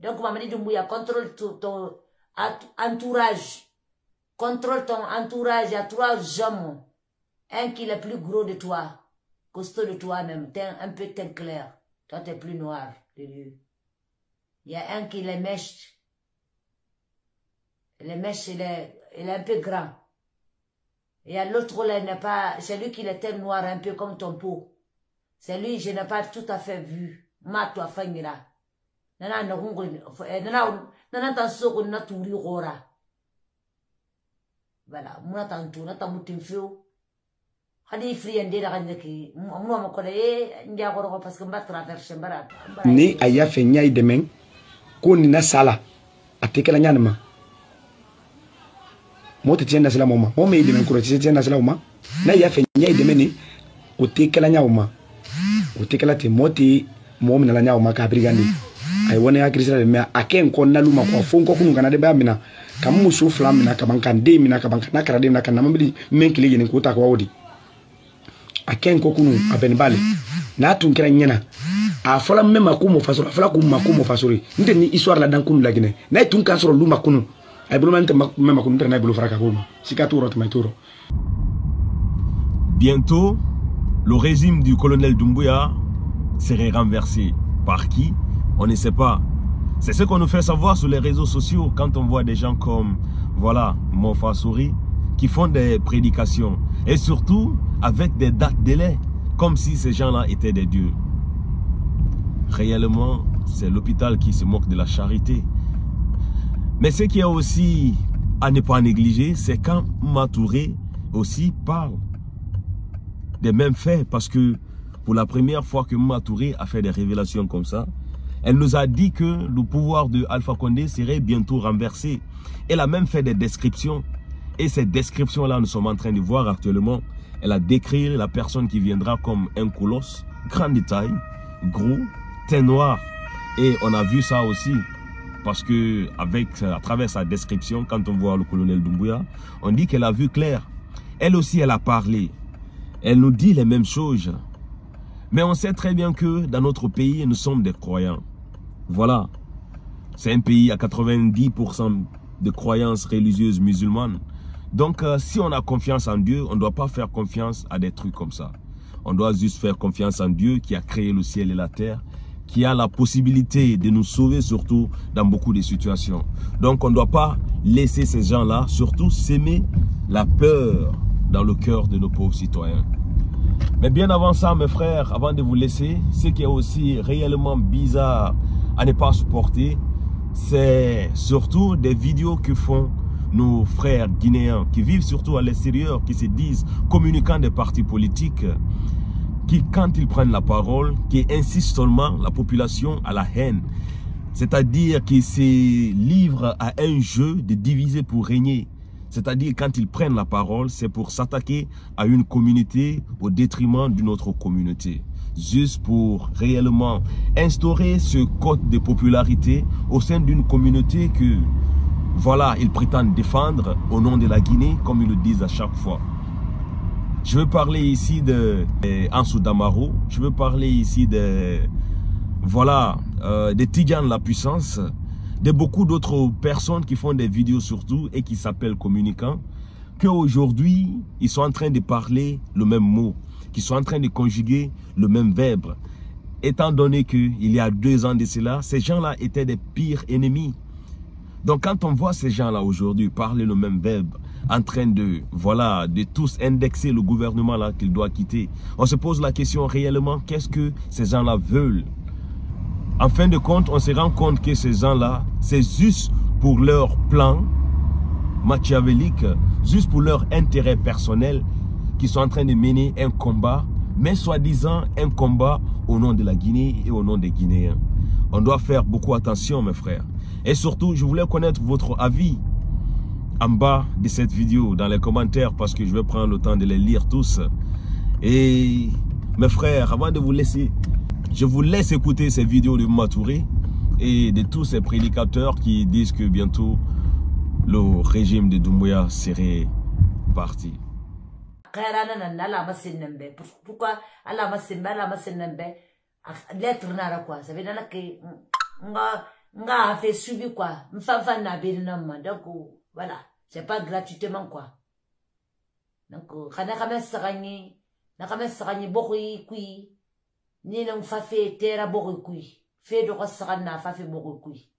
Donc, Mamadi Doumbouya, contrôle ton entourage. Contrôle ton entourage. Il y a 3 hommes. Un qui est le plus gros de toi. Costaud de toi-même. Un peu teint clair. Toi, tu es plus noir de lui. Il y a un qui les mèche. Les mèches, il est un peu grand. Et l'autre, là, n'est pas. C'est lui qui est teint noir, un peu comme ton peau. C'est lui, je n'ai pas tout à fait vu. Ma toi, Fangira. Nana tansoko na turi gora. Voilà, muna tantu na tamutin fio. Hadi free ende da ganye ki muna makole ndia goro parce que mba traverser mbara. Ni aya fe nyai demen ko ni na sala atekela nyanama. Moti tienda sala mama. Mome demen ko tienda sala mama. Na ya fe nyai demen ni o tekela nyauma. O tekela te moti momi na la nyauma ka brigandi. Ay wone ya kristal me aken ko naluma ko fonko kunu kana de ba mina kam musu flam mina ka bankan de mina ka bankan nakara de nakana mambili menkile yene ko ta ko wodi aken ko kunu aben bale na tun kira nyena a fola mema ko mo fasoro fola ko mo fasori nde ni histoire la dan kunu la gine na tun kan soro luma kunu ay bulu mante mema kunu na bulu fraka ko sika turo to maituro. Bientôt le régime du colonel Doumbouya serait renversé. Par qui? On ne sait pas. C'est ce qu'on nous fait savoir sur les réseaux sociaux quand on voit des gens comme, voilà, Mofa Souri, qui font des prédications. Et surtout, avec des dates délais, comme si ces gens-là étaient des dieux. Réellement, c'est l'hôpital qui se moque de la charité. Mais ce qui est aussi à ne pas négliger, c'est quand Matouré aussi parle des mêmes faits. Parce que pour la première fois que Matouré a fait des révélations comme ça, elle nous a dit que le pouvoir de Alpha Condé serait bientôt renversé. Elle a même fait des descriptions. Et ces descriptions-là, nous sommes en train de voir actuellement. Elle a décrit la personne qui viendra comme un colosse, grande taille, gros, teint noir. Et on a vu ça aussi. Parce que à travers sa description, quand on voit le colonel Doumbouya, on dit qu'elle a vu clair. Elle aussi, elle a parlé. Elle nous dit les mêmes choses. Mais on sait très bien que dans notre pays, nous sommes des croyants. Voilà. C'est un pays à 90% de croyances religieuses musulmanes. Donc, si on a confiance en Dieu, on ne doit pas faire confiance à des trucs comme ça. On doit juste faire confiance en Dieu qui a créé le ciel et la terre, qui a la possibilité de nous sauver surtout dans beaucoup de situations. Donc, on ne doit pas laisser ces gens-là, surtout s'aimer la peur dans le cœur de nos pauvres citoyens. Mais bien avant ça, mes frères, avant de vous laisser, ce qui est aussi réellement bizarre à ne pas supporter, c'est surtout des vidéos que font nos frères guinéens qui vivent surtout à l'extérieur, qui se disent communicants des partis politiques, qui quand ils prennent la parole, qui incitent seulement la population à la haine. C'est-à-dire qu'ils se livrent à un jeu de diviser pour régner. C'est-à-dire quand ils prennent la parole, c'est pour s'attaquer à une communauté au détriment d'une autre communauté. Juste pour réellement instaurer ce code de popularité au sein d'une communauté que, voilà, ils prétendent défendre au nom de la Guinée, comme ils le disent à chaque fois. Je veux parler ici de Ansou Damaro, je veux parler ici de, voilà, de Tidjane la puissance, de beaucoup d'autres personnes qui font des vidéos surtout et qui s'appellent communicants, qu'aujourd'hui, ils sont en train de parler le même mot, qui sont en train de conjuguer le même verbe. Étant donné qu'il y a 2 ans de cela, ces gens-là étaient des pires ennemis. Donc quand on voit ces gens-là aujourd'hui parler le même verbe, en train de, voilà, de tous indexer le gouvernement là qu'il doit quitter, on se pose la question réellement, qu'est-ce que ces gens-là veulent? En fin de compte, on se rend compte que ces gens-là, c'est juste pour leur plan machiavélique, juste pour leur intérêt personnel, qui sont en train de mener un combat, mais soi-disant un combat au nom de la Guinée et au nom des Guinéens. On doit faire beaucoup attention, mes frères. Et surtout, je voulais connaître votre avis en bas de cette vidéo, dans les commentaires, parce que je vais prendre le temps de les lire tous. Et mes frères, avant de vous laisser, je vous laisse écouter ces vidéos de Matouré et de tous ces prédicateurs qui disent que bientôt le régime de Doumbouya serait parti. Pourquoi Allah m'a l'être nara quoi? Ça veut dire que nga a fait subi quoi. M'fa na béninama. Donc, voilà. C'est pas gratuitement quoi. Donc, kana kame sarani bokui kui. Ni non fa fait terra bokui kui. Fait de rosarana fa fait bokui kui.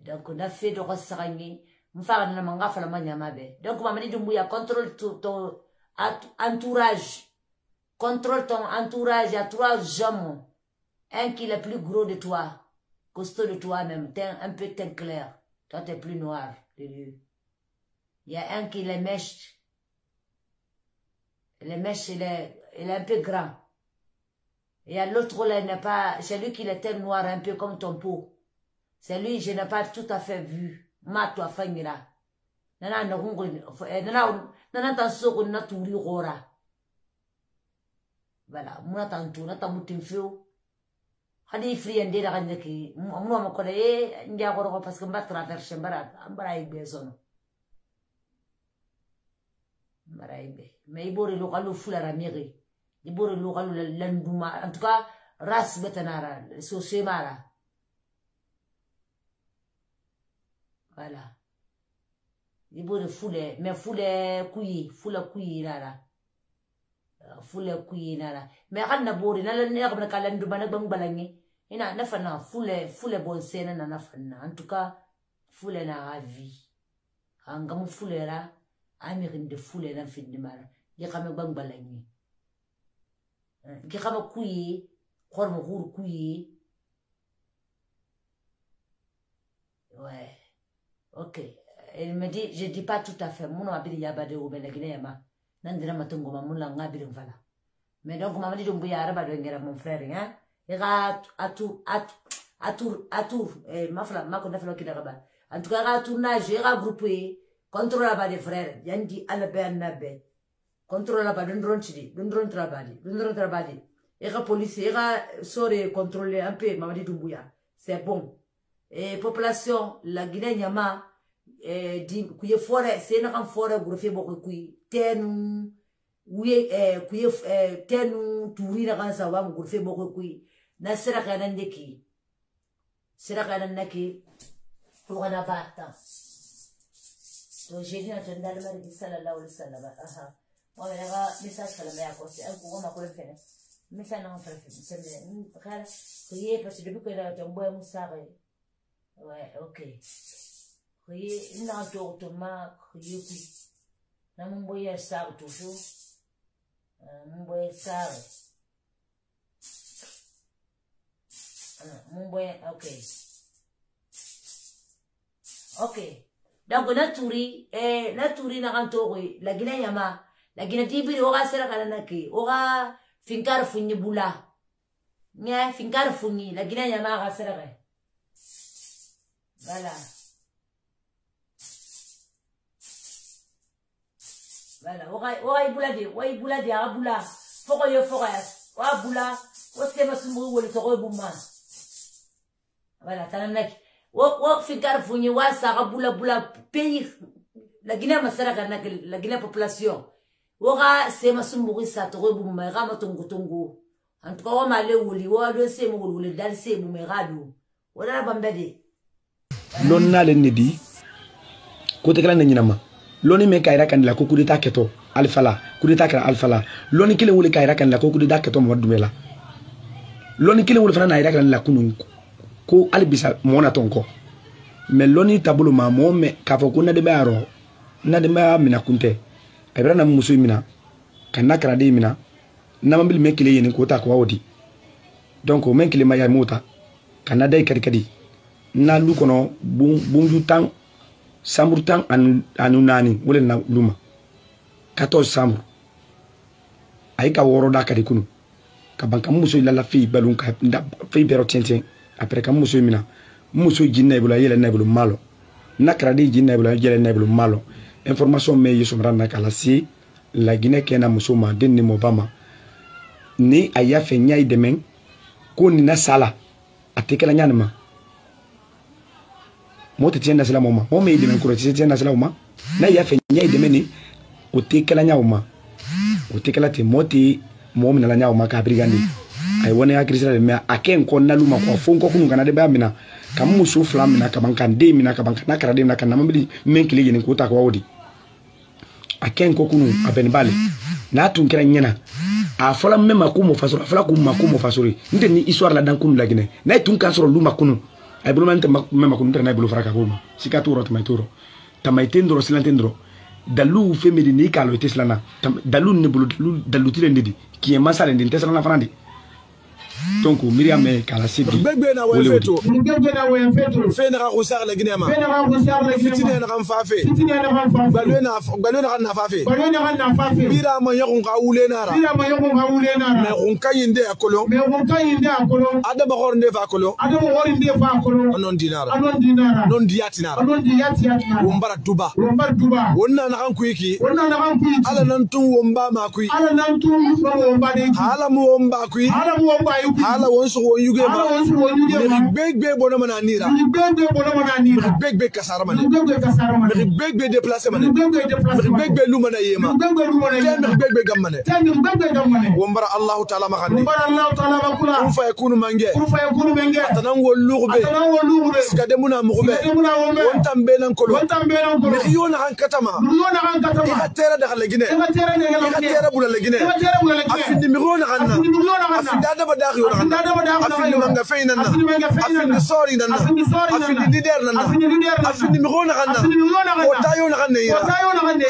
Donc, on a fait de rosarani. M'fa na manga fa la manyamabe. Donc, mamani dumbuya contrôle ton entourage. Contrôle ton entourage. Il y a 3 hommes. Un qui est plus gros de toi. Costaud de toi-même. Un peu teint clair. Toi, t'es plus noir de lui. Il y a un qui les mèche. Les mèches, il est un peu grand. Et l'autre, là, il n'est pas... C'est lui qui est noir, un peu comme ton peau. C'est lui, je n'ai pas tout à fait vu. Ma toi, fangira. Nana, tansoko, na turi rora. Voilà. Muna tantu, na tamutin feu. Hadi free and data randeki. Muna makode, ndia goro parce que mba traverse mbara igbe sono. Mbara igbe. Mais ibori lokalu fula ramiri. Ibori lokalu landuma. En tout cas, ras betanara, sosemara. Voilà. Ibori fule, mais fule kuyi nara. Fule kuyi nara. Mais kan na bori na la ne ko kala nduma na bang balangi. Ina nafana fule bon sena na nafana. En tout cas, fule na avi. Angamu fule ra amirin de fule na findimara. Ye kame bang balangi. Ye kame kuyi, kormo hur kuyi. Ouais. Ok. Elle me dit, je dis pas tout à fait. Mon abili yabade ou beneginema. Nandira matungo mamula ngabiri mfala. Mais donc maman dit donc ya araba ngera mon frère hein. Ira atour mafla mako naflo kidaba. En tout cas ra tournage ira groupé contrôle ba des frères. Yandi alabe anabe. Contrôle ba dondron trabadi. Ira police ira sore contrôler un peu maman dit Dumbuya. C'est bon. Et population la Guinée nyama di kuye forêt c'est na kan forêt groupé beaucoup kui tenu oui kuye tenu touri na kan sa wa groupé beaucoup kui na sera kana ndeki pour na bata to j'ai dit entendre le mari sallallahu alaihi wasallam aha moi là message kala ya ko c'est un coup ma ko le fait mais ça non fait c'est frère kuye parce que depuis que la tombe musare ouais ok kuye ina to ma kuye kui na mumboye sa toujours mumboye sa mumboye ok donc naturi na kanto la Guinée yama la Guinée tibiri oga sera kana naki oga finkar funyi bula nya finkar funyi la Guinée yama ga sera ga voilà. Voilà, ouais bouladi abula. Foko yo foko ya. Wa bula, o sema sumu wole to buma. Voilà, tananak. Wo fikar funyi wa sa bula pays. La Guinée masara kana la Guinée population. Wo ga sema sumu sa to buma ga matungu. En tout cas, wa male woli, wa do sema woli dal sema me gadu. Wala bambede. Lonna le nedi. Kote kala nyinama. Loni me kaira kan la ko coup d'état keto alfala coup d'état kra alfala loni kile wuli kaira kan la ko coup d'état keto Mamadou Dumela loni kile wuli fana na ira kan la kunun ko albisa mona tonko mais loni tabulu ma mo me ka fo ko na de baro na de ma mina kunte ebra na musu mina kan na kra de mina na mambil me kile yeni ko ta ko wodi donc men kile ma ya mota kan na dai kadi na lu kono bunju tang Samurtan anunani wole na luma 14 samur aika woro da kadi kunu ka banka muso ila la fi balun ka fi bero tenten après ka muso mina muso jinna ibula yele na ibulu malo nakra di jinna ibula yele na ibulu malo information me yusum ranna kala si la Guinée kena muso ma denni mobama ni aya fe nyai demen ko ni na sala atekela nyanma mote tienda sala moma mome ile menkuro tienda sala moma na ya fe nyai de meni otekela nyauma otekela te moti mom na la nyauma ka brigandi ay wona ya krisira de me aken ko nalu ma ko fon ko kunu kana de ba mina kam musu flam mina kam kan de mina kam kan kara de mina kan nambi men kili yin ko ta ko wodi aken ko kunu aben bale na tun kira nyena a fola me makumo fasoro fola ko makumo fasori nte ni histoire la dan kunu la gine na tun kan soro lu makunu ay bulu man te me makunu te na bulu fraka ko sikaturo to maituro tamaitendro silantendro dalu femedi ni kalo teslana dalu ne bulu dalu tilendidi qui est masale ndi teslana fanandi donc Miriam kala sibi bebe na we feto fe na ko sar la ginema fitine na kan fafe balwe na fafe mira ma yakun ka wule nara me on kayinde akolo ada ba hornde fa akolo non dinara non diatinara wombara duba wonna na kan kuiki ala nan tun womba ma kui ala mu womba kui ala wonso won yuge ma beg bono mana nira beg kasara man beg déplacer man beg lu mana yema beg gamane wombara allah taala ma khandi kun fa yakunu mange tanan wolugbe ska demuna mugbe won tambe nan kolo mi yona kan katama ka tera da legine ka tera bula legine afindi mi rona kanna afindi da ba afindi manga feina na afindi sorry na afindi leader na afindi mi rona kanna o tayo na kanna ira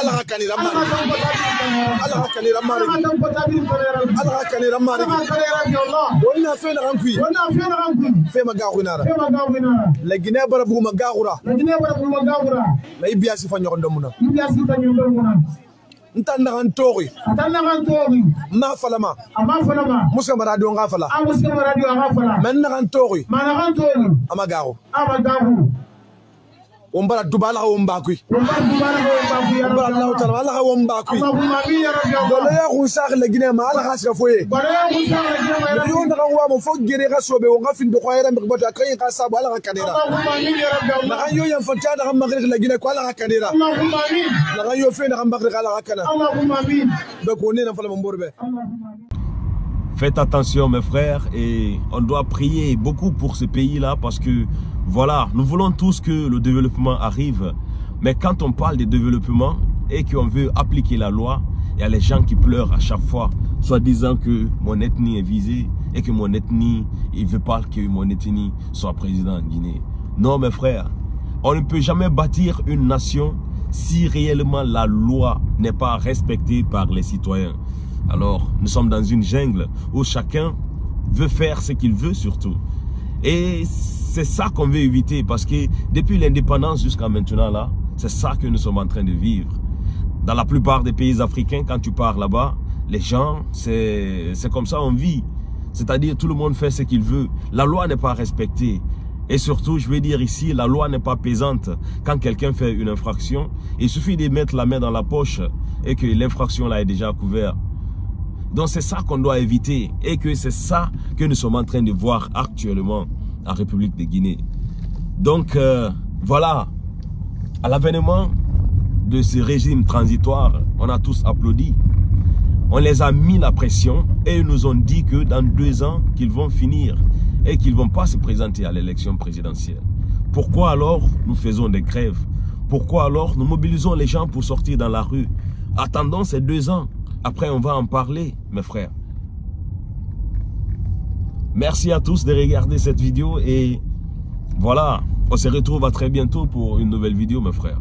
ala kanira mari ala kanira mari ala kanira mari wonna feina rankui fema gaxunara legine barabu magaxura la ibiasi fa ñokondomuna ntanda kan tori ma falama muska radio ngafala men kan tori amagaru wombara dubala wombakui wombara allah taala ala wombakui dole ya khusakh legine ma ala khasga foye yo ndaka wa mo fo gere ga sobe wo ngafin do khayra mi bota kay ka sabu ala kanira na kan yo yan fanta da maghrib legine ko ala kanira na kan yo fe na maghrib ala kana donc on est dans la momborbe. Faites attention mes frères et on doit prier beaucoup pour ce pays-là parce que voilà, nous voulons tous que le développement arrive. Mais quand on parle de développement et qu'on veut appliquer la loi, il y a les gens qui pleurent à chaque fois, soit disant que mon ethnie est visée et que mon ethnie, il ne veut pas que mon ethnie soit président en Guinée. Non mes frères, on ne peut jamais bâtir une nation si réellement la loi n'est pas respectée par les citoyens. Alors, nous sommes dans une jungle où chacun veut faire ce qu'il veut surtout. Et c'est ça qu'on veut éviter parce que depuis l'indépendance jusqu'à maintenant, là, c'est ça que nous sommes en train de vivre. Dans la plupart des pays africains, quand tu pars là-bas, les gens, c'est comme ça on vit. C'est-à-dire tout le monde fait ce qu'il veut. La loi n'est pas respectée. Et surtout, je vais dire ici, la loi n'est pas pesante. Quand quelqu'un fait une infraction, il suffit de mettre la main dans la poche et que l'infraction là est déjà couverte. Donc c'est ça qu'on doit éviter et que c'est ça que nous sommes en train de voir actuellement en République de Guinée. Donc voilà, à l'avènement de ce régime transitoire, on a tous applaudi. On les a mis la pression et ils nous ont dit que dans 2 ans, qu'ils vont finir et qu'ils ne vont pas se présenter à l'élection présidentielle. Pourquoi alors nous faisons des grèves? Pourquoi alors nous mobilisons les gens pour sortir dans la rue? Attendons ces 2 ans. Après, on va en parler, mes frères. Merci à tous de regarder cette vidéo et voilà, on se retrouve à très bientôt pour une nouvelle vidéo, mes frères.